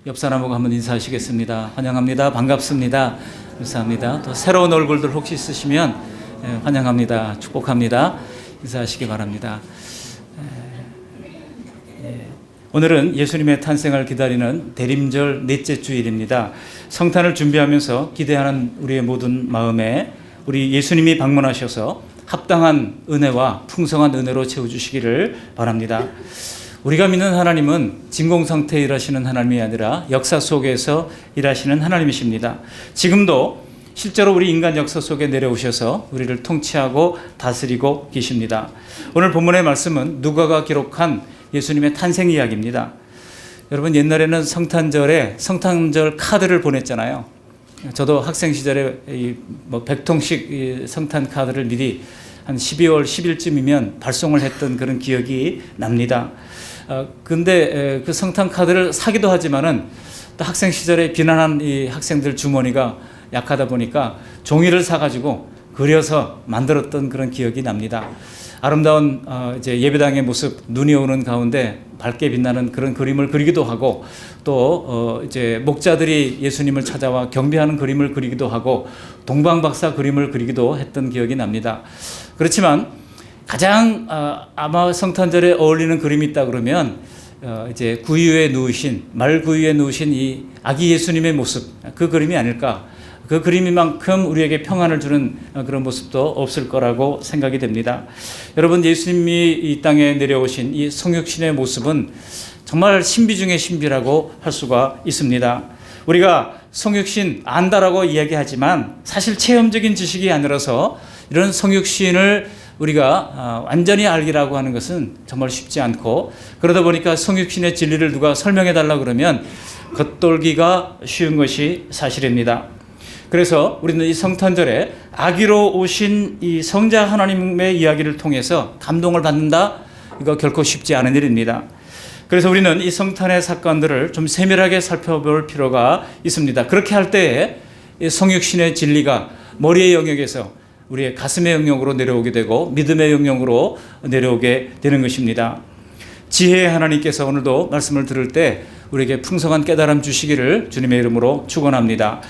옆 사람하고 한번 인사하시겠습니다. 환영합니다. 반갑습니다. 감사합니다. 또 새로운 얼굴들 혹시 있으시면 환영합니다. 축복합니다. 인사하시기 바랍니다. 오늘은 예수님의 탄생을 기다리는 대림절 넷째 주일입니다. 성탄을 준비하면서 기대하는 우리의 모든 마음에 우리 예수님이 방문하셔서 합당한 은혜와 풍성한 은혜로 채워주시기를 바랍니다. 우리가 믿는 하나님은 진공상태에 일하시는 하나님이 아니라 역사 속에서 일하시는 하나님이십니다. 지금도 실제로 우리 인간 역사 속에 내려오셔서 우리를 통치하고 다스리고 계십니다. 오늘 본문의 말씀은 누가가 기록한 예수님의 탄생 이야기입니다. 여러분, 옛날에는 성탄절에 성탄절 카드를 보냈잖아요. 저도 학생 시절에 100통씩 성탄 카드를 미리 한 12월 10일쯤이면 발송을 했던 그런 기억이 납니다. 근데 그 성탄 카드를 사기도 하지만은 또 학생 시절에 비난한 이 학생들 주머니가 약하다 보니까 종이를 사가지고 그려서 만들었던 그런 기억이 납니다. 아름다운 이제 예배당의 모습, 눈이 오는 가운데 밝게 빛나는 그런 그림을 그리기도 하고, 또 이제 목자들이 예수님을 찾아와 경배하는 그림을 그리기도 하고, 동방박사 그림을 그리기도 했던 기억이 납니다. 그렇지만 가장 아마 성탄절에 어울리는 그림이 있다 그러면 이제 구유 위에 누우신, 말 구유 위에 누우신 이 아기 예수님의 모습, 그 그림이 아닐까. 그 그림이만큼 우리에게 평안을 주는 그런 모습도 없을 거라고 생각이 됩니다. 여러분, 예수님이 이 땅에 내려오신 이 성육신의 모습은 정말 신비 중의 신비라고 할 수가 있습니다. 우리가 성육신 안다라고 이야기하지만 사실 체험적인 지식이 아니라서 이런 성육신을 우리가 완전히 알기라고 하는 것은 정말 쉽지 않고, 그러다 보니까 성육신의 진리를 누가 설명해 달라 그러면 겉돌기가 쉬운 것이 사실입니다. 그래서 우리는 이 성탄절에 아기로 오신 이 성자 하나님의 이야기를 통해서 감동을 받는다? 이거 결코 쉽지 않은 일입니다. 그래서 우리는 이 성탄의 사건들을 좀 세밀하게 살펴볼 필요가 있습니다. 그렇게 할 때에 성육신의 진리가 머리의 영역에서 우리의 가슴의 영역으로 내려오게 되고 믿음의 영역으로 내려오게 되는 것입니다. 지혜의 하나님께서 오늘도 말씀을 들을 때 우리에게 풍성한 깨달음 주시기를 주님의 이름으로 축원합니다.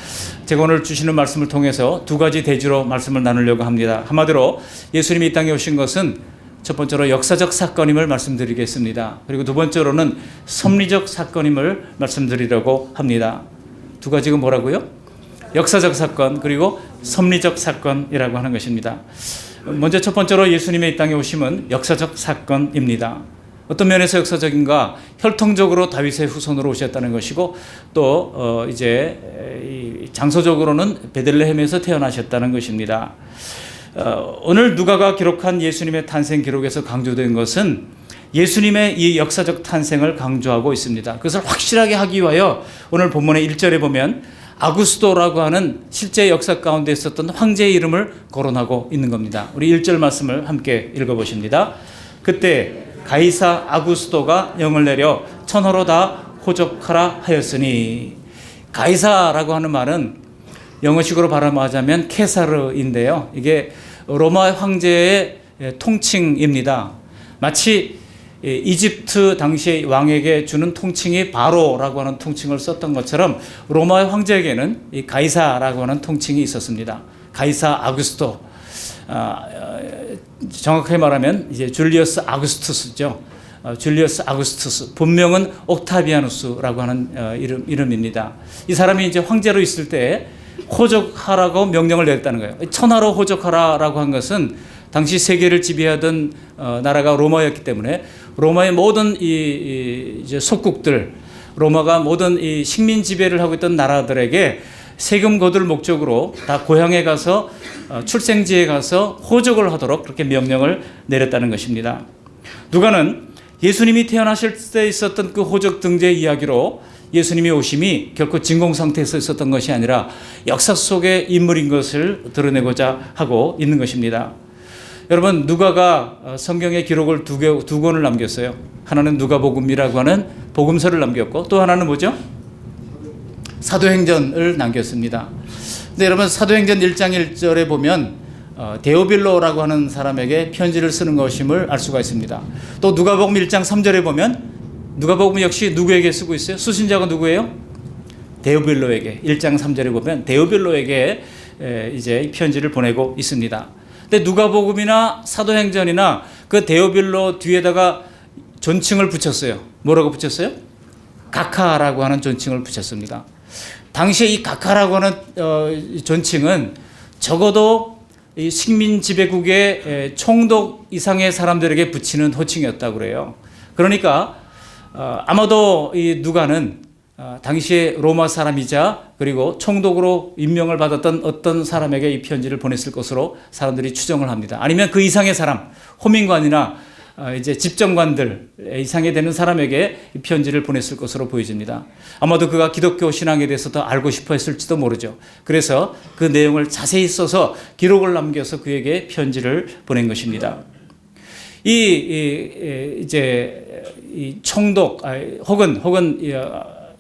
제가 오늘 주시는 말씀을 통해서 두 가지 대주로 말씀을 나누려고 합니다. 한마디로 예수님이 이 땅에 오신 것은 첫 번째로 역사적 사건임을 말씀드리겠습니다. 그리고 두 번째로는 섭리적 사건임을 말씀드리려고 합니다. 두 가지가 뭐라고요? 역사적 사건, 그리고 섭리적 사건이라고 하는 것입니다. 먼저 첫 번째로 예수님의 이 땅에 오심은 역사적 사건입니다. 어떤 면에서 역사적인가? 혈통적으로 다윗의 후손으로 오셨다는 것이고, 또 이제 장소적으로는 베들레헴에서 태어나셨다는 것입니다. 오늘 누가가 기록한 예수님의 탄생 기록에서 강조된 것은 예수님의 이 역사적 탄생을 강조하고 있습니다. 그것을 확실하게 하기 위하여 오늘 본문의 1절에 보면 아구스도라고 하는 실제 역사 가운데 있었던 황제의 이름을 거론하고 있는 겁니다. 우리 1절 말씀을 함께 읽어보십니다. 그때 가이사 아구스도가 영을 내려 천하로 다 호적하라 하였으니, 가이사라고 하는 말은 영어식으로 발음하자면 케사르인데요. 이게 로마 황제의 통칭입니다. 마치 이집트 당시의 왕에게 주는 통칭이 바로라고 하는 통칭을 썼던 것처럼 로마의 황제에게는 이 가이사라고 하는 통칭이 있었습니다. 가이사 아구스도. 정확하게 말하면 이제 줄리어스 아구스투스죠. 줄리어스 아구스투스. 본명은 옥타비아누스라고 하는 이름입니다. 이 사람이 이제 황제로 있을 때 호적하라고 명령을 내렸다는 거예요. 천하로 호적하라라고 한 것은 당시 세계를 지배하던 나라가 로마였기 때문에 로마의 모든 이제 속국들, 로마가 모든 이 식민 지배를 하고 있던 나라들에게 세금 거둘 목적으로 다 고향에 가서 출생지에 가서 호적을 하도록 그렇게 명령을 내렸다는 것입니다. 누가는 예수님이 태어나실 때 있었던 그 호적 등재 이야기로 예수님의 오심이 결코 진공 상태에서 있었던 것이 아니라 역사 속의 인물인 것을 드러내고자 하고 있는 것입니다. 여러분, 누가가 성경의 기록을 두 권을 남겼어요. 하나는 누가복음이라고 하는 복음서를 남겼고, 또 하나는 뭐죠? 사도행전을 남겼습니다. 근데 여러분, 사도행전 1장 1절에 보면 데오빌로라고 하는 사람에게 편지를 쓰는 것임을 알 수가 있습니다. 또 누가복음 1장 3절에 보면 누가복음 역시 누구에게 쓰고 있어요? 수신자가 누구예요? 데오빌로에게 1장 3절에 보면 데오빌로에게 이제 편지를 보내고 있습니다. 근데 누가복음이나 사도행전이나 그 데오빌로 뒤에다가 존칭을 붙였어요. 뭐라고 붙였어요? 가카라고 하는 존칭을 붙였습니다. 당시에 이 가카라고 하는 존칭은 적어도 이 식민 지배국의 총독 이상의 사람들에게 붙이는 호칭이었다고 그래요. 그러니까 아마도 이 누가는 당시에 로마 사람이자 그리고 총독으로 임명을 받았던 어떤 사람에게 이 편지를 보냈을 것으로 사람들이 추정을 합니다. 아니면 그 이상의 사람, 호민관이나 이제 집정관들 이상이 되는 사람에게 이 편지를 보냈을 것으로 보여집니다. 아마도 그가 기독교 신앙에 대해서 더 알고 싶어 했을지도 모르죠. 그래서 그 내용을 자세히 써서 기록을 남겨서 그에게 편지를 보낸 것입니다. 이제 이 총독 혹은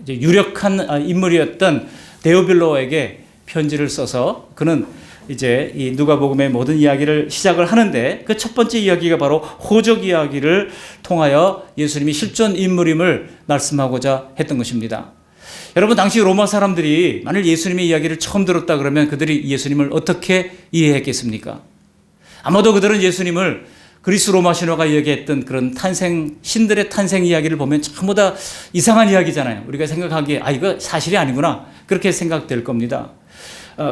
이제 유력한 인물이었던 데오빌로에게 편지를 써서 그는 이제 이 누가복음의 모든 이야기를 시작을 하는데 그 첫 번째 이야기가 바로 호적 이야기를 통하여 예수님이 실존 인물임을 말씀하고자 했던 것입니다. 여러분, 당시 로마 사람들이 만일 예수님의 이야기를 처음 들었다 그러면 그들이 예수님을 어떻게 이해했겠습니까? 아마도 그들은 예수님을 그리스 로마 신화가 이야기했던 그런 신들의 탄생 이야기를 보면 전부 다 이상한 이야기잖아요. 우리가 생각하기에 이거 사실이 아니구나 그렇게 생각될 겁니다.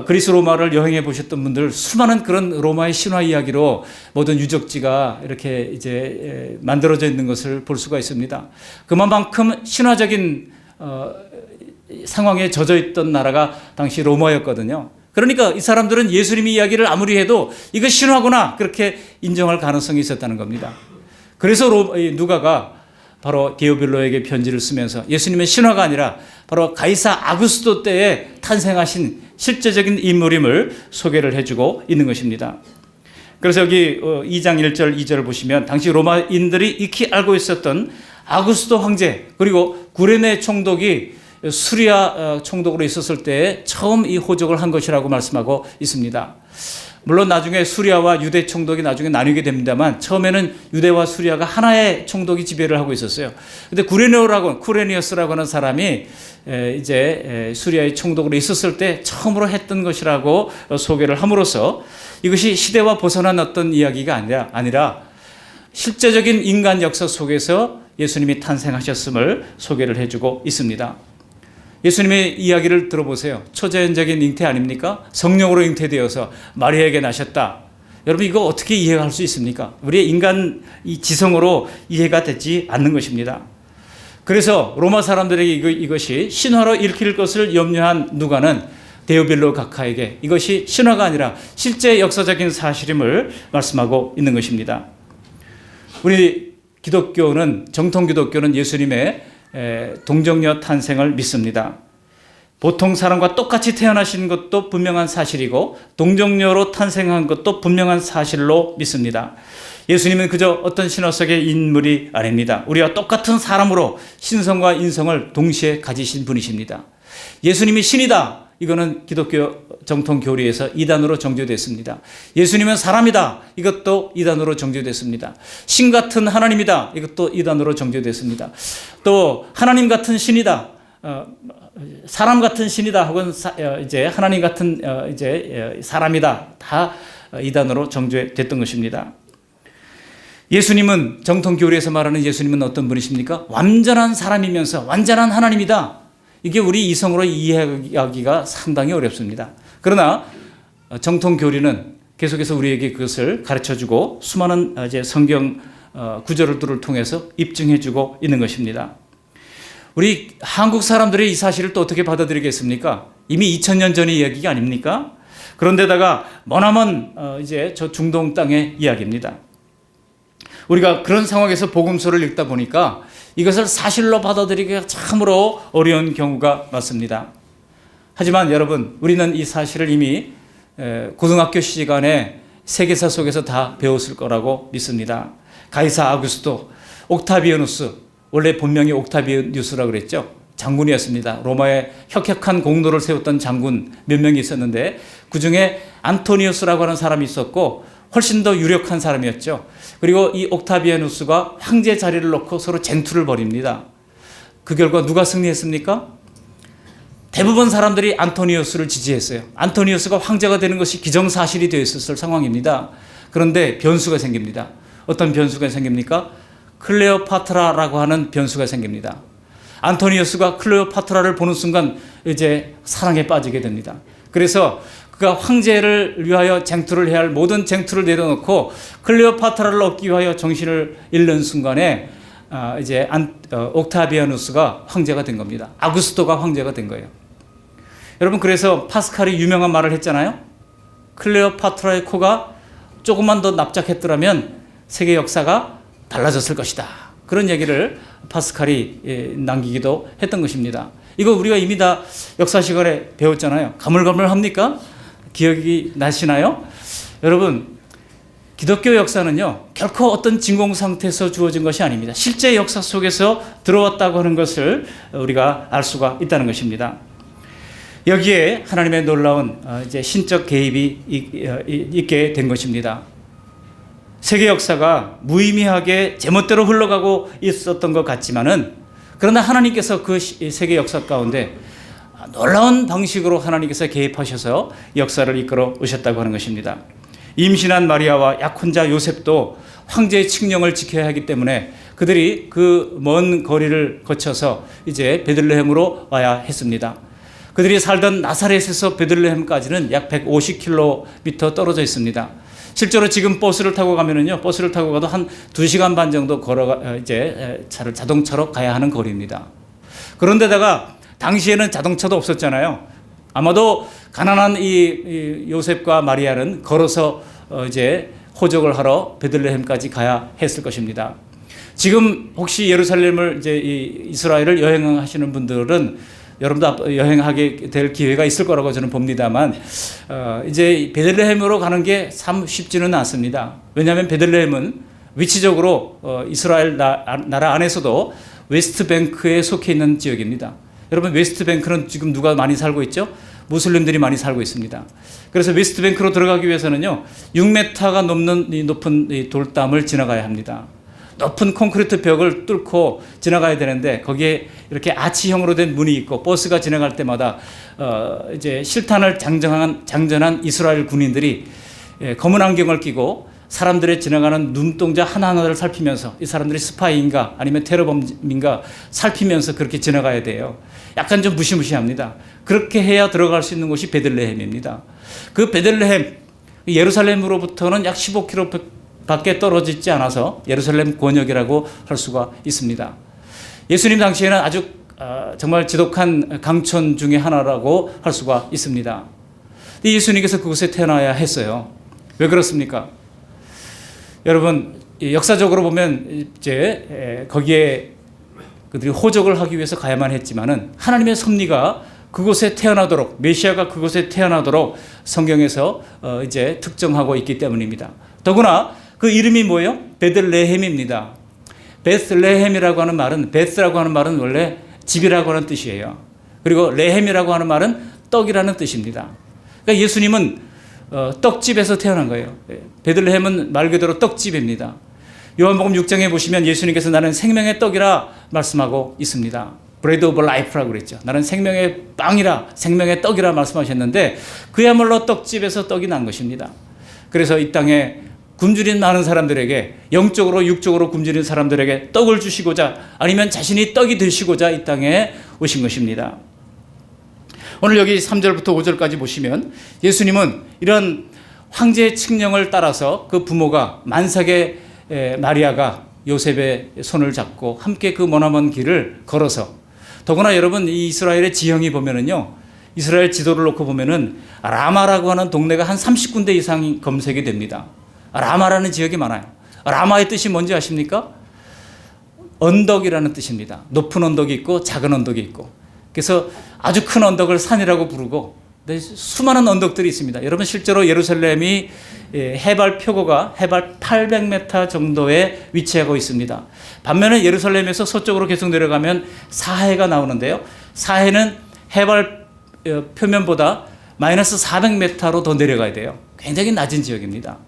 그리스 로마를 여행해 보셨던 분들 수많은 그런 로마의 신화 이야기로 모든 유적지가 이렇게 이제 만들어져 있는 것을 볼 수가 있습니다. 그만큼 신화적인 상황에 젖어 있던 나라가 당시 로마였거든요. 그러니까 이 사람들은 예수님의 이야기를 아무리 해도 이거 신화구나 그렇게 인정할 가능성이 있었다는 겁니다. 그래서 누가가 바로 데오빌로에게 편지를 쓰면서 예수님의 신화가 아니라 바로 가이사 아구스도 때에 탄생하신 실제적인 인물임을 소개를 해주고 있는 것입니다. 그래서 여기 2장 1절 2절을 보시면 당시 로마인들이 익히 알고 있었던 아구스도 황제 그리고 구레네 총독이 수리아 총독으로 있었을 때 처음 이 호적을 한 것이라고 말씀하고 있습니다. 물론 나중에 수리아와 유대 총독이 나중에 나뉘게 됩니다만 처음에는 유대와 수리아가 하나의 총독이 지배를 하고 있었어요. 근데 쿠레니어스라고 하는 사람이 이제 수리아의 총독으로 있었을 때 처음으로 했던 것이라고 소개를 함으로써 이것이 시대와 벗어난 어떤 이야기가 아니라 실제적인 인간 역사 속에서 예수님이 탄생하셨음을 소개를 해주고 있습니다. 예수님의 이야기를 들어보세요. 초자연적인 잉태 아닙니까? 성령으로 잉태되어서 마리아에게 나셨다. 여러분 이거 어떻게 이해할 수 있습니까? 우리의 인간 이 지성으로 이해가 되지 않는 것입니다. 그래서 로마 사람들에게 이것이 신화로 읽힐 것을 염려한 누가는 데오빌로 가카에게 이것이 신화가 아니라 실제 역사적인 사실임을 말씀하고 있는 것입니다. 우리 정통 기독교는 예수님의 동정녀 탄생을 믿습니다. 보통 사람과 똑같이 태어나신 것도 분명한 사실이고 동정녀로 탄생한 것도 분명한 사실로 믿습니다. 예수님은 그저 어떤 신화 속의 인물이 아닙니다. 우리와 똑같은 사람으로 신성과 인성을 동시에 가지신 분이십니다. 예수님이 신이다. 이거는 기독교 정통 교리에서 이단으로 정죄됐습니다. 예수님은 사람이다. 이것도 이단으로 정죄됐습니다. 신 같은 하나님이다. 이것도 이단으로 정죄됐습니다. 또 하나님 같은 신이다. 사람 같은 신이다. 혹은 이제 하나님 같은 이제 사람이다. 다 이단으로 정죄됐던 것입니다. 예수님은 정통 교리에서 말하는 예수님은 어떤 분이십니까? 완전한 사람이면서 완전한 하나님이다. 이게 우리 이성으로 이해하기가 상당히 어렵습니다. 그러나 정통 교리는 계속해서 우리에게 그것을 가르쳐주고 수많은 이제 성경 구절들을 통해서 입증해주고 있는 것입니다. 우리 한국 사람들이 이 사실을 또 어떻게 받아들이겠습니까? 이미 2000년 전의 이야기가 아닙니까? 그런데다가 머나먼 이제 저 중동 땅의 이야기입니다. 우리가 그런 상황에서 복음서를 읽다 보니까 이것을 사실로 받아들이기가 참으로 어려운 경우가 많습니다. 하지만 여러분, 우리는 이 사실을 이미 고등학교 시간에 세계사 속에서 다 배웠을 거라고 믿습니다. 가이사 아구스도, 옥타비아누스, 원래 본명이 옥타비아누스라고 그랬죠. 장군이었습니다. 로마에 혁혁한 공로를 세웠던 장군 몇 명이 있었는데 그중에 안토니우스라고 하는 사람이 있었고 훨씬 더 유력한 사람이었죠. 그리고 이 옥타비아누스가 황제 자리를 놓고 서로 쟁투를 벌입니다. 그 결과 누가 승리했습니까? 대부분 사람들이 안토니우스를 지지했어요. 안토니우스가 황제가 되는 것이 기정사실이 되어 있었을 상황입니다. 그런데 변수가 생깁니다. 어떤 변수가 생깁니까? 클레오파트라라고 하는 변수가 생깁니다. 안토니우스가 클레오파트라를 보는 순간 이제 사랑에 빠지게 됩니다. 그래서 그가 황제를 위하여 쟁투를 해야 할 모든 쟁투를 내려놓고 클레오파트라를 얻기 위하여 정신을 잃는 순간에 이제 옥타비아누스가 황제가 된 겁니다. 아구스토가 황제가 된 거예요. 여러분, 그래서 파스칼이 유명한 말을 했잖아요. 클레오파트라의 코가 조금만 더 납작했더라면 세계 역사가 달라졌을 것이다. 그런 얘기를 파스칼이 남기기도 했던 것입니다. 이거 우리가 이미 다 역사 시간에 배웠잖아요. 가물가물합니까? 기억이 나시나요? 여러분, 기독교 역사는요, 결코 어떤 진공 상태에서 주어진 것이 아닙니다. 실제 역사 속에서 들어왔다고 하는 것을 우리가 알 수가 있다는 것입니다. 여기에 하나님의 놀라운 이제 신적 개입이 있게 된 것입니다. 세계 역사가 무의미하게 제멋대로 흘러가고 있었던 것 같지만은, 그러나 하나님께서 그 세계 역사 가운데 놀라운 방식으로 하나님께서 개입하셔서 역사를 이끌어 오셨다고 하는 것입니다. 임신한 마리아와 약혼자 요셉도 황제의 칙령을 지켜야 하기 때문에 그들이 그 먼 거리를 거쳐서 이제 베들레헴으로 와야 했습니다. 그들이 살던 나사렛에서 베들레헴까지는 약 150km 떨어져 있습니다. 실제로 지금 버스를 타고 가면은요, 버스를 타고 가도 한 2시간 반 정도 자동차로 가야 하는 거리입니다. 그런데다가 당시에는 자동차도 없었잖아요. 아마도 가난한 이 요셉과 마리아는 걸어서 이제 호적을 하러 베들레헴까지 가야 했을 것입니다. 지금 혹시 예루살렘을 이제 이스라엘을 여행하시는 분들은 여러분도 여행하게 될 기회가 있을 거라고 저는 봅니다만, 이제 베들레헴으로 가는 게 참 쉽지는 않습니다. 왜냐하면 베들레헴은 위치적으로 이스라엘 나라 안에서도 웨스트뱅크에 속해 있는 지역입니다. 여러분, 웨스트뱅크는 지금 누가 많이 살고 있죠? 무슬림들이 많이 살고 있습니다. 그래서 웨스트뱅크로 들어가기 위해서는요, 6m가 넘는 이 높은 이 돌담을 지나가야 합니다. 높은 콘크리트 벽을 뚫고 지나가야 되는데, 거기에 이렇게 아치형으로 된 문이 있고, 버스가 지나갈 때마다 이제 실탄을 장전한 이스라엘 군인들이 검은 안경을 끼고 사람들의 지나가는 눈동자 하나하나를 살피면서 이 사람들이 스파이인가 아니면 테러범인가 살피면서 그렇게 지나가야 돼요. 약간 좀 무시무시합니다. 그렇게 해야 들어갈 수 있는 곳이 베들레헴입니다. 그 베들레헴, 예루살렘으로부터는 약 15km 밖에 떨어지지 않아서 예루살렘 권역이라고 할 수가 있습니다. 예수님 당시에는 아주 정말 지독한 강촌 중에 하나라고 할 수가 있습니다. 예수님께서 그곳에 태어나야 했어요. 왜 그렇습니까? 여러분, 역사적으로 보면 이제 거기에 그들이 호적을 하기 위해서 가야만 했지만은, 하나님의 섭리가 그곳에 태어나도록, 메시아가 그곳에 태어나도록 성경에서 이제 특정하고 있기 때문입니다. 더구나 그 이름이 뭐예요? 베들레헴입니다. 베슬레헴이라고 하는 말은, 베스라고 하는 말은 원래 집이라고 하는 뜻이에요. 그리고 레헴이라고 하는 말은 떡이라는 뜻입니다. 그러니까 예수님은 떡집에서 태어난 거예요. 베들레헴은 말 그대로 떡집입니다. 요한복음 6장에 보시면 예수님께서 나는 생명의 떡이라 말씀하고 있습니다. Bread of Life라고 그랬죠. 나는 생명의 빵이라, 생명의 떡이라 말씀하셨는데, 그야말로 떡집에서 떡이 난 것입니다. 그래서 이 땅에 굶주린 많은 사람들에게, 영적으로 육적으로 굶주린 사람들에게 떡을 주시고자, 아니면 자신이 떡이 되시고자 이 땅에 오신 것입니다. 오늘 여기 3절부터 5절까지 보시면 예수님은 이런 황제의 칙령을 따라서 그 부모가, 만삭의 마리아가 요셉의 손을 잡고 함께 그 머나먼 길을 걸어서, 더구나 여러분, 이 이스라엘의 지형이 보면은요, 이스라엘 지도를 놓고 보면은 라마라고 하는 동네가 한 30군데 이상이 검색이 됩니다. 라마라는 지역이 많아요. 라마의 뜻이 뭔지 아십니까? 언덕이라는 뜻입니다. 높은 언덕이 있고 작은 언덕이 있고, 그래서 아주 큰 언덕을 산이라고 부르고, 수많은 언덕들이 있습니다. 여러분, 실제로 예루살렘이 해발 표고가 해발 800m 정도에 위치하고 있습니다. 반면에 예루살렘에서 서쪽으로 계속 내려가면 사해가 나오는데요, 사해는 해발 표면보다 마이너스 400m로 더 내려가야 돼요. 굉장히 낮은 지역입니다.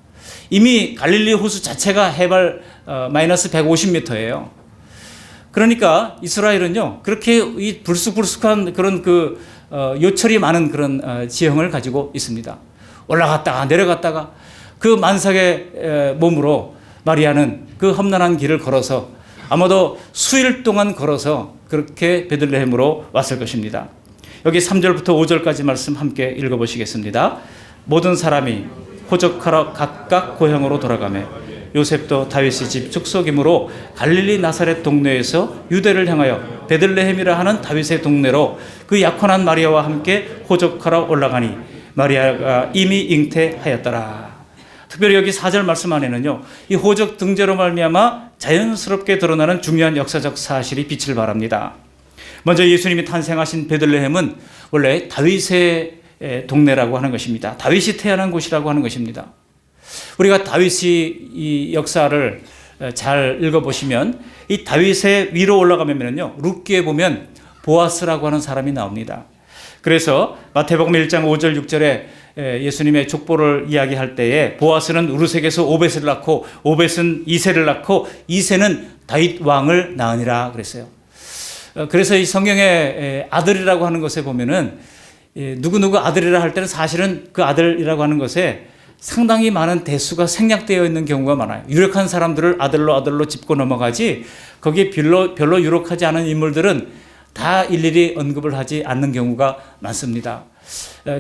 이미 갈릴리 호수 자체가 해발 마이너스 150m예요. 그러니까 이스라엘은요, 그렇게 이 불쑥불쑥한 그런 그 요철이 많은 그런 지형을 가지고 있습니다. 올라갔다가 내려갔다가 그 만삭의 몸으로 마리아는 그 험난한 길을 걸어서 아마도 수일 동안 걸어서 그렇게 베들레헴으로 왔을 것입니다. 여기 3절부터 5절까지 말씀 함께 읽어보시겠습니다. 모든 사람이 호적하러 각각 고향으로 돌아가매 요셉도 다윗의 집 축속이므로 갈릴리 나사렛 동네에서 유대를 향하여 베들레헴이라 하는 다윗의 동네로 그 약혼한 마리아와 함께 호적하러 올라가니 마리아가 이미 잉태하였더라. 특별히 여기 4절 말씀 안에는요, 이 호적 등재로 말미암아 자연스럽게 드러나는 중요한 역사적 사실이 빛을 발합니다. 먼저 예수님이 탄생하신 베들레헴은 원래 다윗의 동네라고 하는 것입니다. 다윗이 태어난 곳이라고 하는 것입니다. 우리가 다윗이 이 역사를 잘 읽어보시면 이 다윗의 위로 올라가면요, 룻기에 보면 보아스라고 하는 사람이 나옵니다. 그래서 마태복음 1장 5절 6절에 예수님의 족보를 이야기할 때에 보아스는 루색에서 오벳을 낳고 오벳은 이새를 낳고 이새는 다윗 왕을 낳으니라 그랬어요. 그래서 이 성경의 아들이라고 하는 것에 보면은 누구누구 아들이라 할 때는 사실은 그 아들이라고 하는 것에 상당히 많은 대수가 생략되어 있는 경우가 많아요. 유력한 사람들을 아들로 짚고 넘어가지 거기에 별로 유력하지 않은 인물들은 다 일일이 언급을 하지 않는 경우가 많습니다.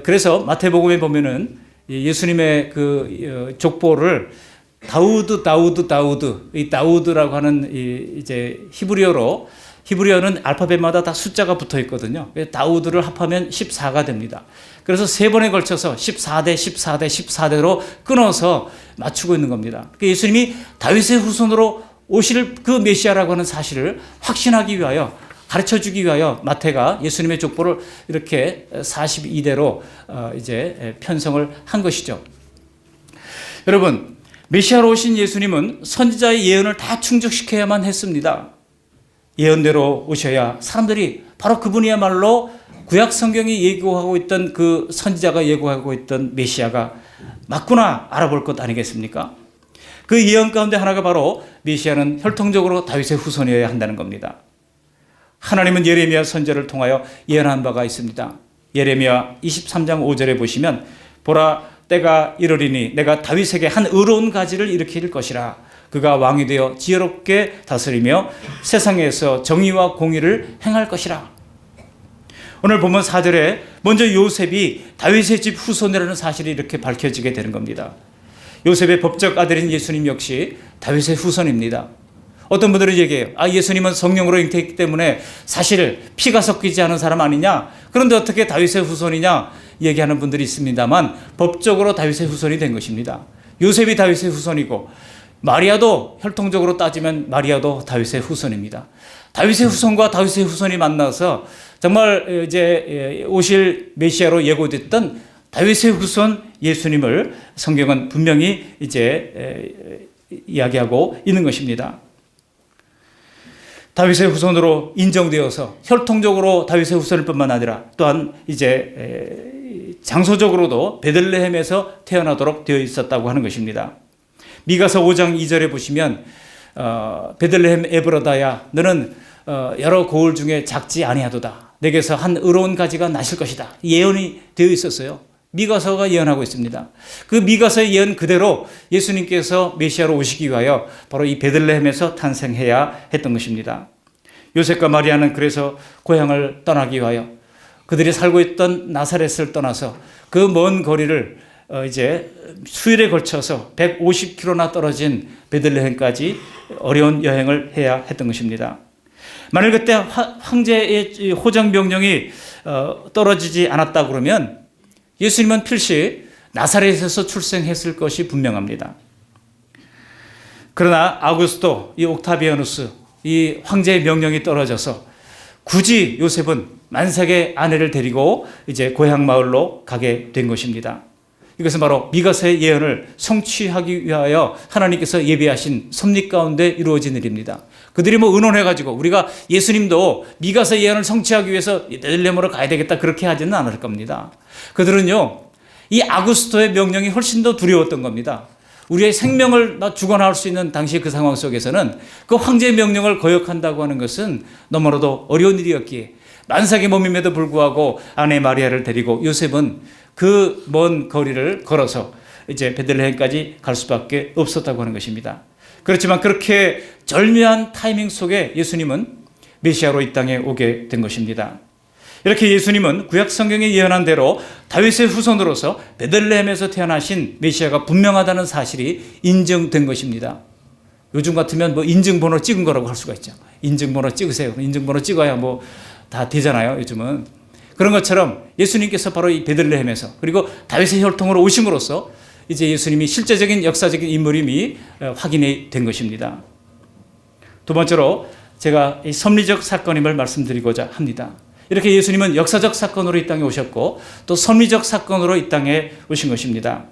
그래서 마태복음에 보면은 예수님의 그 족보를 다우드 이 다우드라고 하는 이제 히브리어는 알파벳마다 다 숫자가 붙어 있거든요. 다우드를 합하면 14가 됩니다. 그래서 3번에 걸쳐서 14대 끊어서 맞추고 있는 겁니다. 예수님이 다윗의 후손으로 오실 그 메시아라고 하는 사실을 확신하기 위하여 가르쳐 주기 위하여 마태가 예수님의 족보를 이렇게 42대로 이제 편성을 한 것이죠. 여러분, 메시아로 오신 예수님은 선지자의 예언을 다 충족시켜야만 했습니다. 예언대로 오셔야 사람들이 바로 그분이야말로 구약 성경이 예고하고 있던 그 선지자가 예고하고 있던 메시아가 맞구나 알아볼 것 아니겠습니까? 그 예언 가운데 하나가 바로 메시아는 혈통적으로 다윗의 후손이어야 한다는 겁니다. 하나님은 예레미야 선지자를 통하여 예언한 바가 있습니다. 예레미야 23장 5절에 보시면 보라 때가 이르리니 내가 다윗에게 한 의로운 가지를 일으킬 것이라. 그가 왕이 되어 지혜롭게 다스리며 세상에서 정의와 공의를 행할 것이라. 오늘 본문 4절에 먼저 요셉이 다윗의 집 후손이라는 사실이 이렇게 밝혀지게 되는 겁니다. 요셉의 법적 아들인 예수님 역시 다윗의 후손입니다. 어떤 분들은 얘기해요. 예수님은 성령으로 잉태했기 때문에 사실 피가 섞이지 않은 사람 아니냐? 그런데 어떻게 다윗의 후손이냐? 얘기하는 분들이 있습니다만 법적으로 다윗의 후손이 된 것입니다. 요셉이 다윗의 후손이고 마리아도 혈통적으로 따지면 마리아도 다윗의 후손입니다. 다윗의 후손과 다윗의 후손이 만나서 정말 이제 오실 메시아로 예고됐던 다윗의 후손 예수님을 성경은 분명히 이제 이야기하고 있는 것입니다. 다윗의 후손으로 인정되어서 혈통적으로 다윗의 후손일 뿐만 아니라 또한 이제 장소적으로도 베들레헴에서 태어나도록 되어 있었다고 하는 것입니다. 미가서 5장 2절에 보시면 베들레헴 에브라다야 너는 여러 고을 중에 작지 아니하도다. 내게서 한 의로운 가지가 나실 것이다. 예언이 되어 있었어요. 미가서가 예언하고 있습니다. 그 미가서의 예언 그대로 예수님께서 메시아로 오시기 위하여 바로 이 베들레헴에서 탄생해야 했던 것입니다. 요셉과 마리아는 그래서 고향을 떠나기 위하여 그들이 살고 있던 나사렛을 떠나서 그 먼 거리를 이제 수일에 걸쳐서 150km나 떨어진 베들레헴까지 어려운 여행을 해야 했던 것입니다. 만일 그때 황제의 호정 명령이 떨어지지 않았다 그러면 예수님은 필시 나사렛에서 출생했을 것이 분명합니다. 그러나 아우구스토, 이 옥타비아누스, 이 황제의 명령이 떨어져서 굳이 요셉은 만삭의 아내를 데리고 이제 고향 마을로 가게 된 것입니다. 이것은 바로 미가서의 예언을 성취하기 위하여 하나님께서 예비하신 섭리 가운데 이루어진 일입니다. 그들이 의논해가지고 우리가 예수님도 미가서 예언을 성취하기 위해서 베들레헴으로 가야 되겠다 그렇게 하지는 않을 겁니다. 그들은요, 이 아구스토의 명령이 훨씬 더 두려웠던 겁니다. 우리의 생명을 주관할 수 있는 당시 그 상황 속에서는 그 황제의 명령을 거역한다고 하는 것은 너무나도 어려운 일이었기에 만삭의 몸임에도 불구하고 아내 마리아를 데리고 요셉은 그 먼 거리를 걸어서 이제 베들레헴까지 갈 수밖에 없었다고 하는 것입니다. 그렇지만 그렇게 절묘한 타이밍 속에 예수님은 메시아로 이 땅에 오게 된 것입니다. 이렇게 예수님은 구약 성경에 예언한 대로 다윗의 후손으로서 베들레헴에서 태어나신 메시아가 분명하다는 사실이 인정된 것입니다. 요즘 같으면 뭐 인증번호 찍은 거라고 할 수가 있죠. 인증번호 찍으세요. 인증번호 찍어야 뭐 다 되잖아요, 요즘은. 그런 것처럼 예수님께서 바로 이 베들레헴에서 그리고 다윗의 혈통으로 오심으로써 이제 예수님이 실제적인 역사적인 인물임이 확인이 된 것입니다. 두 번째로 제가 이 섭리적 사건임을 말씀드리고자 합니다. 이렇게 예수님은 역사적 사건으로 이 땅에 오셨고 또 섭리적 사건으로 이 땅에 오신 것입니다.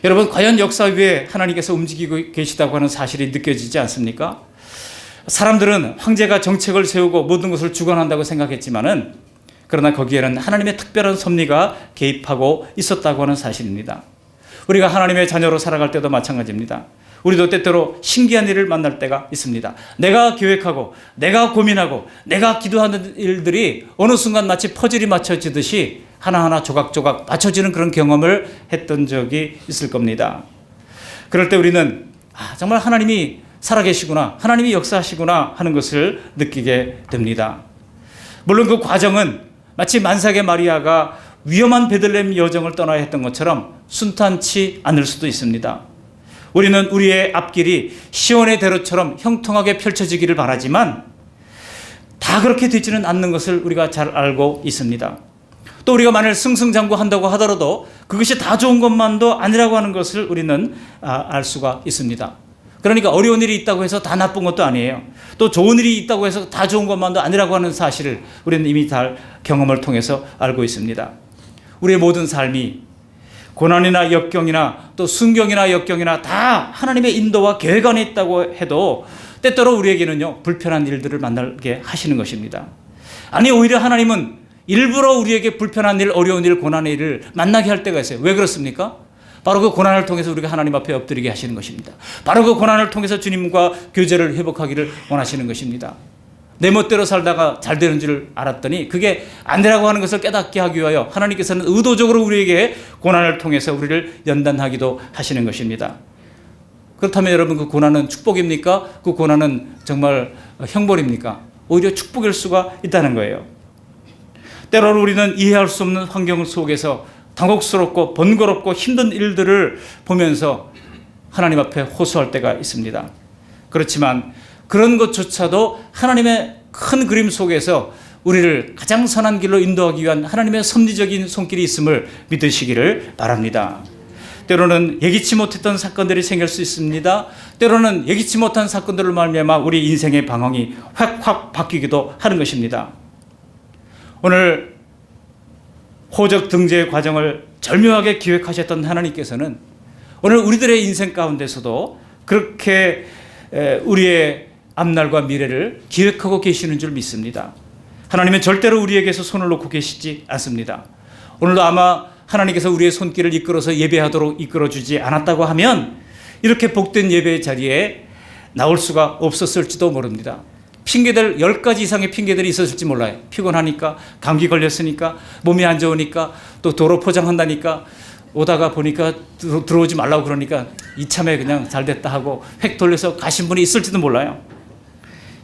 여러분, 과연 역사 위에 하나님께서 움직이고 계시다고 하는 사실이 느껴지지 않습니까? 사람들은 황제가 정책을 세우고 모든 것을 주관한다고 생각했지만은 그러나 거기에는 하나님의 특별한 섭리가 개입하고 있었다고 하는 사실입니다. 우리가 하나님의 자녀로 살아갈 때도 마찬가지입니다. 우리도 때때로 신기한 일을 만날 때가 있습니다. 내가 계획하고 내가 고민하고 내가 기도하는 일들이 어느 순간 마치 퍼즐이 맞춰지듯이 하나하나 조각조각 맞춰지는 그런 경험을 했던 적이 있을 겁니다. 그럴 때 우리는 정말 하나님이 살아계시구나, 하나님이 역사하시구나 하는 것을 느끼게 됩니다. 물론 그 과정은 마치 만삭의 마리아가 위험한 베들레헴 여정을 떠나야 했던 것처럼 순탄치 않을 수도 있습니다. 우리는 우리의 앞길이 시온의 대로처럼 형통하게 펼쳐지기를 바라지만 다 그렇게 되지는 않는 것을 우리가 잘 알고 있습니다. 또 우리가 만일 승승장구한다고 하더라도 그것이 다 좋은 것만도 아니라고 하는 것을 우리는 알 수가 있습니다. 그러니까 어려운 일이 있다고 해서 다 나쁜 것도 아니에요. 또 좋은 일이 있다고 해서 다 좋은 것만도 아니라고 하는 사실을 우리는 이미 다 경험을 통해서 알고 있습니다. 우리의 모든 삶이 고난이나 역경이나 또 순경이나 역경이나 다 하나님의 인도와 계획 안에 있다고 해도 때때로 우리에게는요, 불편한 일들을 만나게 하시는 것입니다. 아니, 오히려 하나님은 일부러 우리에게 불편한 일, 어려운 일, 고난의 일을 만나게 할 때가 있어요. 왜 그렇습니까? 바로 그 고난을 통해서 우리가 하나님 앞에 엎드리게 하시는 것입니다. 바로 그 고난을 통해서 주님과 교제를 회복하기를 원하시는 것입니다. 내 멋대로 살다가 잘 되는 줄 알았더니 그게 안 되라고 하는 것을 깨닫게 하기 위하여 하나님께서는 의도적으로 우리에게 고난을 통해서 우리를 연단하기도 하시는 것입니다. 그렇다면 여러분, 그 고난은 축복입니까? 그 고난은 정말 형벌입니까? 오히려 축복일 수가 있다는 거예요. 때로는 우리는 이해할 수 없는 환경 속에서 당혹스럽고 번거롭고 힘든 일들을 보면서 하나님 앞에 호소할 때가 있습니다. 그렇지만 그런 것조차도 하나님의 큰 그림 속에서 우리를 가장 선한 길로 인도하기 위한 하나님의 섭리적인 손길이 있음을 믿으시기를 바랍니다. 때로는 예기치 못했던 사건들이 생길 수 있습니다. 때로는 예기치 못한 사건들을 말미암아 우리 인생의 방향이 확 바뀌기도 하는 것입니다. 오늘 호적 등재의 과정을 절묘하게 기획하셨던 하나님께서는 오늘 우리들의 인생 가운데서도 그렇게 우리의 앞날과 미래를 기획하고 계시는 줄 믿습니다. 하나님은 절대로 우리에게서 손을 놓고 계시지 않습니다. 오늘도 아마 하나님께서 우리의 손길을 이끌어서 예배하도록 이끌어주지 않았다고 하면 이렇게 복된 예배의 자리에 나올 수가 없었을지도 모릅니다. 핑계들 10가지 이상의 핑계들이 있었을지 몰라요. 피곤하니까, 감기 걸렸으니까, 몸이 안 좋으니까, 또 도로 포장한다니까, 오다가 보니까 들어오지 말라고 그러니까 이참에 그냥 잘 됐다 하고 획 돌려서 가신 분이 있을지도 몰라요.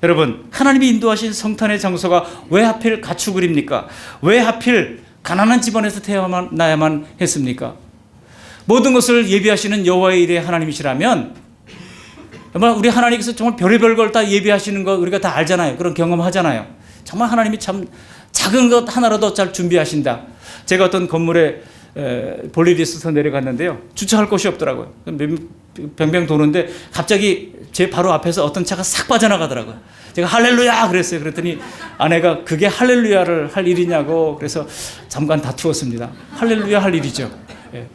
여러분, 하나님이 인도하신 성탄의 장소가 왜 하필 가축을입니까? 왜 하필 가난한 집안에서 태어나야만 했습니까? 모든 것을 예비하시는 여호와의 일의 하나님이시라면 정말 우리 하나님께서 정말 별의별 걸 다 예비하시는 거 우리가 다 알잖아요. 그런 경험하잖아요. 정말 하나님이 참 작은 것 하나라도 잘 준비하신다. 제가 어떤 건물에 볼리비스에서 내려갔는데요. 주차할 곳이 없더라고요. 뱅뱅 도는데 갑자기 제 바로 앞에서 어떤 차가 싹 빠져나가더라고요. 제가 할렐루야 그랬어요. 그랬더니 아내가 그게 할렐루야를 할 일이냐고 그래서 잠깐 다투었습니다. 할렐루야 할 일이죠. 예.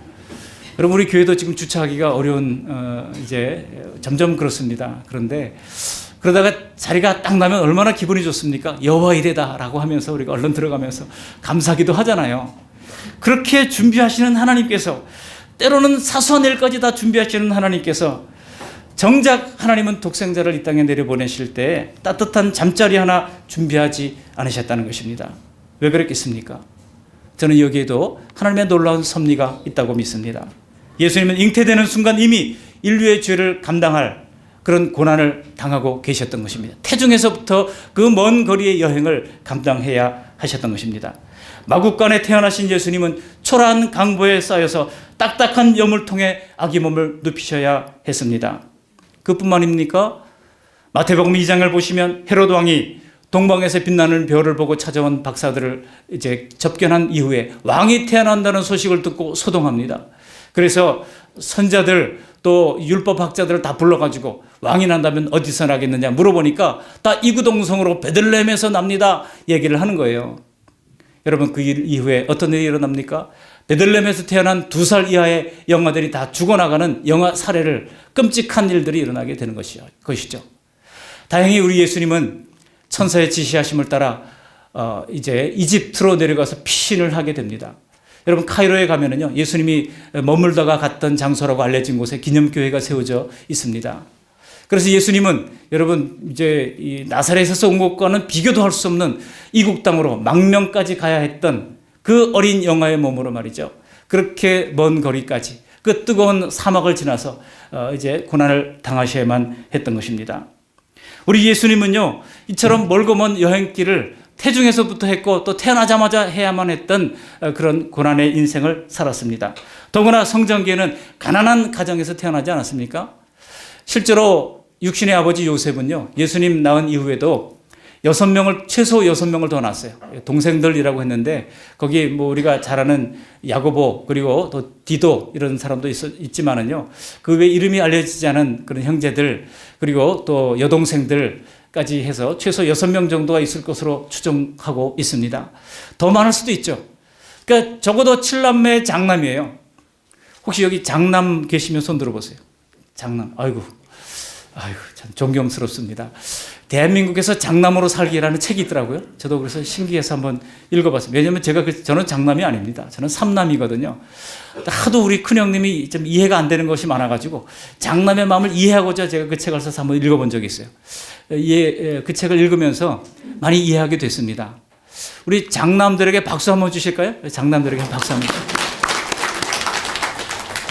여러분, 우리 교회도 지금 주차하기가 어려운 이제 점점 그렇습니다. 그런데 그러다가 자리가 딱 나면 얼마나 기분이 좋습니까? 여호와 이레다라고 하면서 우리가 얼른 들어가면서 감사기도 하잖아요. 그렇게 준비하시는 하나님께서, 때로는 사소한 일까지 다 준비하시는 하나님께서 정작 하나님은 독생자를 이 땅에 내려보내실 때 따뜻한 잠자리 하나 준비하지 않으셨다는 것입니다. 왜 그랬겠습니까? 저는 여기에도 하나님의 놀라운 섭리가 있다고 믿습니다. 예수님은 잉태되는 순간 이미 인류의 죄를 감당할 그런 고난을 당하고 계셨던 것입니다. 태중에서부터 그 먼 거리의 여행을 감당해야 하셨던 것입니다. 마국간에 태어나신 예수님은 초라한 강보에 쌓여서 딱딱한 여물통에 아기 몸을 눕히셔야 했습니다. 그뿐만입니까? 마태복음 2장을 보시면 헤롯 왕이 동방에서 빛나는 별을 보고 찾아온 박사들을 이제 접견한 이후에 왕이 태어난다는 소식을 듣고 소동합니다. 그래서 선자들 또 율법학자들을 다 불러가지고 왕이 난다면 어디서 나겠느냐 물어보니까 다 이구동성으로 베들레헴에서 납니다 얘기를 하는 거예요. 여러분, 그 일 이후에 어떤 일이 일어납니까? 베들레헴에서 태어난 2살 이하의 영아들이 다 죽어나가는 영아 살해를, 끔찍한 일들이 일어나게 되는 것이죠. 다행히 우리 예수님은 천사의 지시하심을 따라 이제 이집트로 내려가서 피신을 하게 됩니다. 여러분, 카이로에 가면은요, 예수님이 머물다가 갔던 장소라고 알려진 곳에 기념교회가 세워져 있습니다. 그래서 예수님은 여러분 이제 이 나사렛에서 온 것과는 비교도 할 수 없는 이국 땅으로 망명까지 가야 했던 그 어린 영아의 몸으로 말이죠. 그렇게 먼 거리까지 그 뜨거운 사막을 지나서 이제 고난을 당하셔야만 했던 것입니다. 우리 예수님은요, 이처럼 멀고 먼 여행길을 태중에서부터 했고 또 태어나자마자 해야만 했던 그런 고난의 인생을 살았습니다. 더구나 성전기에는 가난한 가정에서 태어나지 않았습니까? 실제로 육신의 아버지 요셉은요, 예수님 낳은 이후에도 최소 6명을 더 낳았어요. 동생들이라고 했는데, 거기 뭐 우리가 잘 아는 야고보, 그리고 또 디도 이런 사람도 있지만은요, 그 외에 이름이 알려지지 않은 그런 형제들, 그리고 또 여동생들까지 해서 최소 6명 정도가 있을 것으로 추정하고 있습니다. 더 많을 수도 있죠. 그러니까 적어도 7남매 장남이에요. 혹시 여기 장남 계시면 손 들어보세요. 장남. 아이고, 참 존경스럽습니다. 대한민국에서 장남으로 살기라는 책이 있더라고요. 저도 그래서 신기해서 한번 읽어봤어요. 왜냐하면 저는 장남이 아닙니다. 저는 3남이거든요. 하도 우리 큰형님이 좀 이해가 안 되는 것이 많아가지고 장남의 마음을 이해하고자 제가 그 책을 써서 한번 읽어본 적이 있어요. 그 책을 읽으면서 많이 이해하게 됐습니다. 우리 장남들에게 박수 한번 주실까요? 장남들에게 박수 한번 주실까요?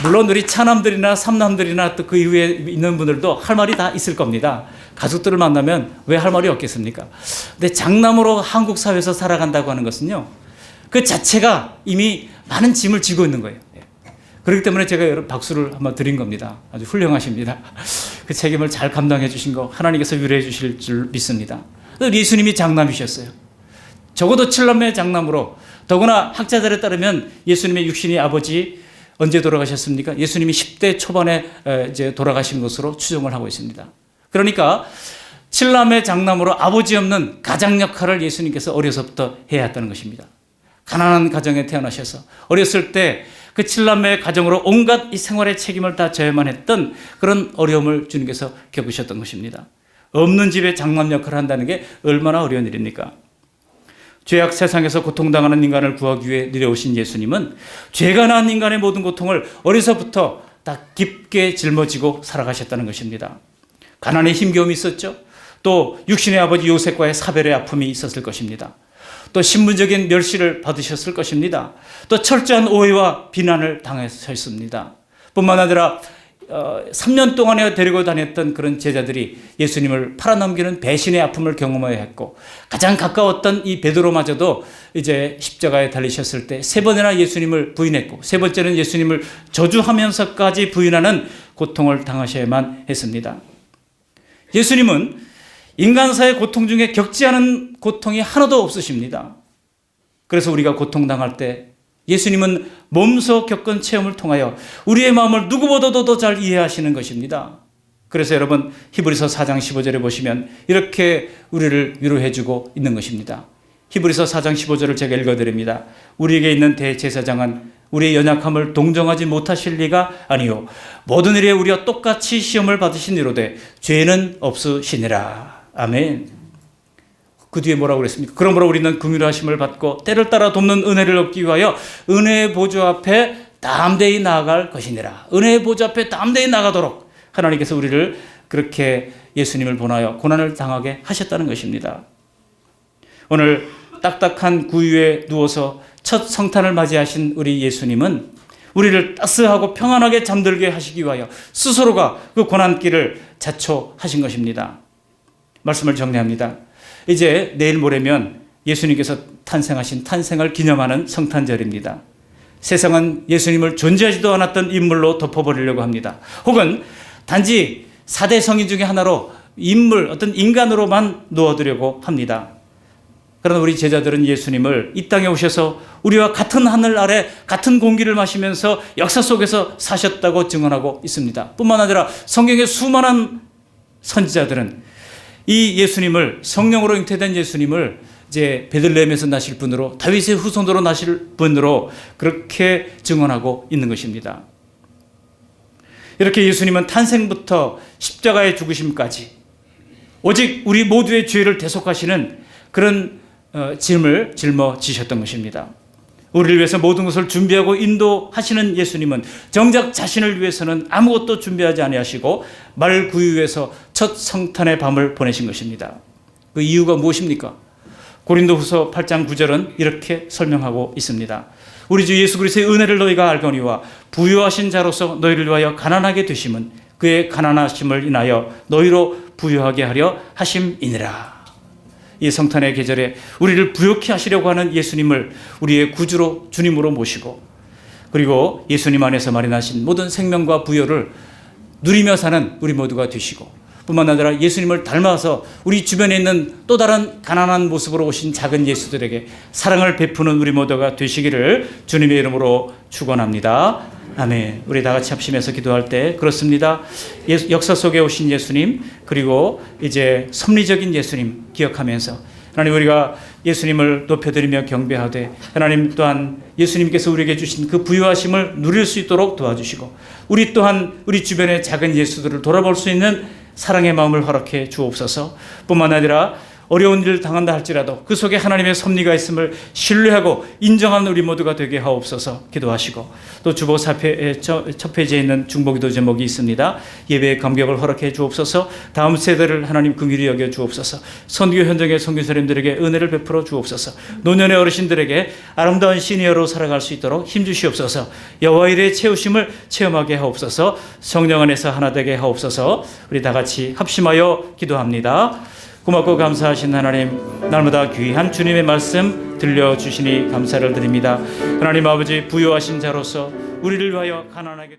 물론 우리 차남들이나 삼남들이나 또 그 이후에 있는 분들도 할 말이 다 있을 겁니다. 가족들을 만나면 왜 할 말이 없겠습니까? 근데 장남으로 한국 사회에서 살아간다고 하는 것은요, 그 자체가 이미 많은 짐을 지고 있는 거예요. 그렇기 때문에 제가 여러분 박수를 한번 드린 겁니다. 아주 훌륭하십니다. 그 책임을 잘 감당해 주신 거 하나님께서 위로해 주실 줄 믿습니다. 예수님이 장남이셨어요. 적어도 7남매 장남으로, 더구나 학자들에 따르면 예수님의 육신의 아버지 언제 돌아가셨습니까? 예수님이 10대 초반에 이제 돌아가신 것으로 추정을 하고 있습니다. 그러니까 7남매 장남으로 아버지 없는 가장 역할을 예수님께서 어려서부터 해야 했다는 것입니다. 가난한 가정에 태어나셔서 어렸을 때 그 7남매의 가정으로 온갖 이 생활의 책임을 다 져야만 했던 그런 어려움을 주님께서 겪으셨던 것입니다. 없는 집에 장남 역할을 한다는 게 얼마나 어려운 일입니까? 죄악 세상에서 고통당하는 인간을 구하기 위해 내려오신 예수님은 죄가 낳은 인간의 모든 고통을 어려서부터 다 깊게 짊어지고 살아가셨다는 것입니다. 가난의 힘겨움이 있었죠. 또 육신의 아버지 요셉과의 사별의 아픔이 있었을 것입니다. 또 신분적인 멸시를 받으셨을 것입니다. 또 철저한 오해와 비난을 당하셨습니다. 뿐만 아니라 3년 동안에 데리고 다녔던 그런 제자들이 예수님을 팔아넘기는 배신의 아픔을 경험해야 했고, 가장 가까웠던 이 베드로마저도 이제 십자가에 달리셨을 때 3번이나 예수님을 부인했고, 3번째는 예수님을 저주하면서까지 부인하는 고통을 당하셔야만 했습니다. 예수님은 인간사의 고통 중에 겪지 않은 고통이 하나도 없으십니다. 그래서 우리가 고통당할 때 예수님은 몸소 겪은 체험을 통하여 우리의 마음을 누구보다도 더 잘 이해하시는 것입니다. 그래서 여러분, 히브리서 4장 15절에 보시면 이렇게 우리를 위로해주고 있는 것입니다. 히브리서 4장 15절을 제가 읽어드립니다. 우리에게 있는 대제사장은 우리의 연약함을 동정하지 못하실 리가 아니요 모든 일에 우리와 똑같이 시험을 받으신 이로되 죄는 없으시니라. 아멘. 그 뒤에 뭐라고 그랬습니까? 그러므로 우리는 긍휼의 하심을 받고 때를 따라 돕는 은혜를 얻기 위하여 은혜의 보좌 앞에 담대히 나아갈 것이니라. 은혜의 보좌 앞에 담대히 나가도록 하나님께서 우리를 그렇게 예수님을 본하여 고난을 당하게 하셨다는 것입니다. 오늘 딱딱한 구유에 누워서 첫 성탄을 맞이하신 우리 예수님은 우리를 따스하고 평안하게 잠들게 하시기 위하여 스스로가 그 고난길을 자초하신 것입니다. 말씀을 정리합니다. 이제 내일 모레면 예수님께서 탄생하신 탄생을 기념하는 성탄절입니다. 세상은 예수님을 존재하지도 않았던 인물로 덮어버리려고 합니다. 혹은 단지 4대 성인 중에 하나로 인물, 어떤 인간으로만 놓아두려고 합니다. 그러나 우리 제자들은 예수님을 이 땅에 오셔서 우리와 같은 하늘 아래 같은 공기를 마시면서 역사 속에서 사셨다고 증언하고 있습니다. 뿐만 아니라 성경의 수많은 선지자들은 이 예수님을, 성령으로 잉태된 예수님을 이제 베들레헴에서 나실 분으로, 다윗의 후손으로 나실 분으로 그렇게 증언하고 있는 것입니다. 이렇게 예수님은 탄생부터 십자가의 죽으심까지 오직 우리 모두의 죄를 대속하시는 그런 짐을 짊어지셨던 것입니다. 우리를 위해서 모든 것을 준비하고 인도하시는 예수님은 정작 자신을 위해서는 아무것도 준비하지 아니하시고 말구유에서 첫 성탄의 밤을 보내신 것입니다. 그 이유가 무엇입니까? 고린도후서 8장 9절은 이렇게 설명하고 있습니다. 우리 주 예수 그리스도의 은혜를 너희가 알거니와 부유하신 자로서 너희를 위하여 가난하게 되심은 그의 가난하심을 인하여 너희로 부유하게 하려 하심이니라. 이 성탄의 계절에 우리를 부욕케 하시려고 하는 예수님을 우리의 구주로 주님으로 모시고, 그리고 예수님 안에서 마련하신 모든 생명과 부여를 누리며 사는 우리 모두가 되시고, 뿐만 아니라 예수님을 닮아서 우리 주변에 있는 또 다른 가난한 모습으로 오신 작은 예수들에게 사랑을 베푸는 우리 모두가 되시기를 주님의 이름으로 축원합니다. 아멘. 우리 다 같이 합심해서 기도할 때 그렇습니다. 역사 속에 오신 예수님, 그리고 이제 섭리적인 예수님 기억하면서 하나님, 우리가 예수님을 높여드리며 경배하되 하나님 또한 예수님께서 우리에게 주신 그 부유하심을 누릴 수 있도록 도와주시고, 우리 또한 우리 주변의 작은 예수들을 돌아볼 수 있는 사랑의 마음을 허락해 주옵소서. 뿐만 아니라 어려운 일을 당한다 할지라도 그 속에 하나님의 섭리가 있음을 신뢰하고 인정하는 우리 모두가 되게 하옵소서 기도하시고, 또 주보 첫 페이지에 있는 중보기도 제목이 있습니다. 예배의 감격을 허락해 주옵소서. 다음 세대를 하나님 긍휼히 여겨 주옵소서. 선교 현장의 선교사님들에게 은혜를 베풀어 주옵소서. 노년의 어르신들에게 아름다운 시니어로 살아갈 수 있도록 힘주시옵소서. 여호와의 채우심을 체험하게 하옵소서. 성령 안에서 하나 되게 하옵소서. 우리 다 같이 합심하여 기도합니다. 고맙고 감사하신 하나님, 날마다 귀한 주님의 말씀 들려주시니 감사를 드립니다. 하나님 아버지, 부유하신 자로서 우리를 위하여 가난하게